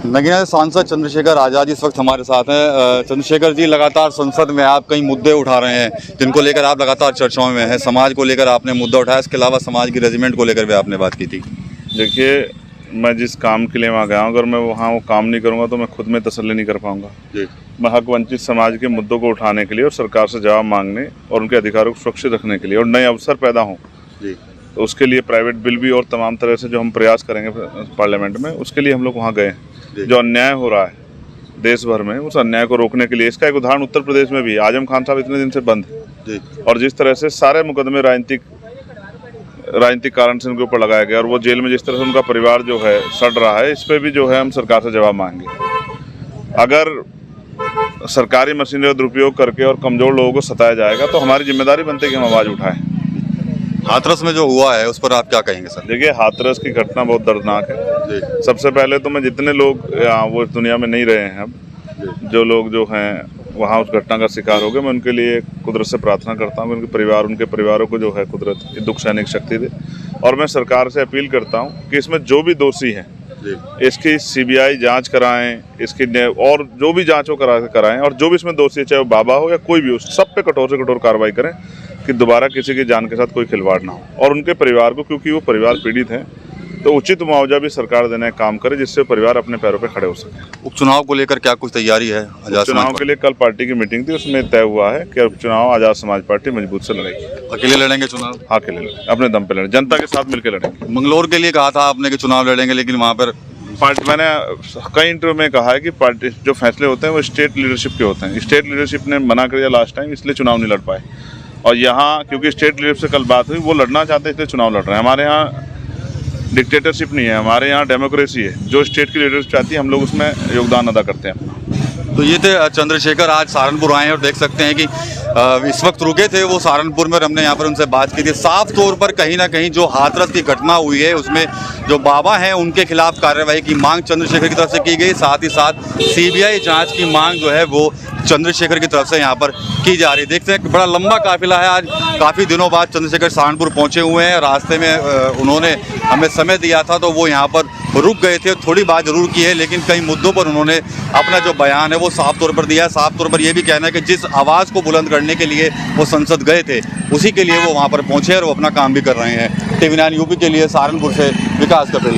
नगीना सांसद चंद्रशेखर आज़ाद इस वक्त हमारे साथ हैं। चंद्रशेखर जी, लगातार संसद में आप कई मुद्दे उठा रहे हैं जिनको लेकर आप लगातार चर्चाओं में हैं। समाज को लेकर आपने मुद्दा उठाया, इसके अलावा समाज की रेजिमेंट को लेकर भी आपने बात की थी। देखिए, मैं जिस काम के लिए वहाँ गया हूँ, अगर मैं वहाँ वो काम नहीं करूँगा तो मैं खुद में तसल्ली नहीं कर पाऊँगा। मैं हक वंचित समाज के मुद्दों को उठाने के लिए और सरकार से जवाब मांगने और उनके अधिकारों को सुरक्षित रखने के लिए और नए अवसर पैदा हों, तो उसके लिए प्राइवेट बिल भी और तमाम तरह से जो हम प्रयास करेंगे पार्लियामेंट में, उसके लिए हम लोग वहाँ गए हैं। जो अन्याय हो रहा है देश भर में, उस अन्याय को रोकने के लिए, इसका एक उदाहरण उत्तर प्रदेश में भी, आजम खान साहब इतने दिन से बंद है और जिस तरह से सारे मुकदमे राजनीतिक कारण से उनके ऊपर लगाया गया और वो जेल में जिस तरह से उनका परिवार जो है सड़ रहा है, इस पे भी जो है हम सरकार से जवाब मांगेंगे। अगर सरकारी मशीनरी का दुरुपयोग करके और कमजोर लोगों को सताया जाएगा तो हमारी जिम्मेदारी बनती है कि हम आवाज़ उठाएं। हाथरस में जो हुआ है उस पर आप क्या कहेंगे सर? देखिए, हाथरस की घटना बहुत दर्दनाक है। सबसे पहले तो मैं जितने लोग वो इस दुनिया में नहीं रहे हैं अब, जो लोग जो हैं वहाँ उस घटना का शिकार हो गए, मैं उनके लिए कुदरत से प्रार्थना करता हूँ, उनके परिवारों को जो है कुदरत दुख सहने की शक्ति दे। और मैं सरकार से अपील करता हूँ कि इसमें जो भी दोषी हैं इसकी सीबीआई जांच कराएं, इसकी और जो भी जांच हो कराएं और जो भी इसमें दोषी है, चाहे वो बाबा हो या कोई भी हो, सब पे कठोर से कठोर कार्रवाई करें कि दोबारा किसी की जान के साथ कोई खिलवाड़ ना हो। और उनके परिवार को, क्योंकि वो परिवार पीड़ित हैं, तो उचित मुआवजा भी सरकार देने का काम करे जिससे परिवार अपने पैरों पे खड़े हो सके। उपचुनाव को लेकर क्या कुछ तैयारी है? उपचुनाव के लिए कल पार्टी की मीटिंग थी, उसमें तय हुआ है कि उपचुनाव आज़ाद समाज पार्टी मजबूत से लड़ेगी। अकेले लड़ेंगे चुनाव? हाँ, अकेले लड़ेंगे, अपने दम पे लड़ेंगे, जनता के साथ मिलकर लड़ेंगे। मंगलौर के लिए कहा था आपने कि चुनाव लड़ेंगे, लेकिन वहाँ पर मैंने कई इंटरव्यू में कहा है कि पार्टी जो फैसले होते हैं वो स्टेट लीडरशिप के होते हैं। स्टेट लीडरशिप ने मना कर दिया लास्ट टाइम, इसलिए चुनाव नहीं लड़ पाए। और यहाँ क्योंकि स्टेट लीडरशिप से कल बात हुई, वो लड़ना चाहते हैं इसलिए चुनाव लड़ रहे हैं। हमारे यहाँ डिक्टेटरशिप नहीं है, हमारे यहाँ डेमोक्रेसी है। जो स्टेट की लीडरशिप चाहती है हम लोग उसमें योगदान अदा करते हैं अपना। तो ये थे चंद्रशेखर, आज सहारनपुर आए हैं और देख सकते हैं कि इस वक्त रुके थे वो सहारनपुर में और हमने यहाँ पर उनसे बात की थी। साफ तौर पर कहीं ना कहीं जो हाथरस की घटना हुई है उसमें जो बाबा हैं उनके खिलाफ कार्रवाई की मांग चंद्रशेखर की तरफ से की गई, साथ ही साथ सीबीआई जांच की मांग जो है वो चंद्रशेखर की तरफ से यहाँ पर की जा रही है। देखते हैं, बड़ा लंबा काफिला है। आज काफ़ी दिनों बाद चंद्रशेखर सहारनपुर पहुँचे हुए हैं। रास्ते में उन्होंने हमें समय दिया था तो वो यहाँ पर रुक गए थे, थोड़ी बात जरूर की है, लेकिन कई मुद्दों पर उन्होंने अपना जो बयान है वो साफ तौर पर दिया है। साफ तौर पर यह भी कहना है कि जिस आवाज़ को बुलंद करने के लिए वो संसद गए थे उसी के लिए वो वहाँ पर पहुँचे और वो अपना काम भी कर रहे हैं। TV9 यूपी के लिए सहारनपुर से विकास कपिल।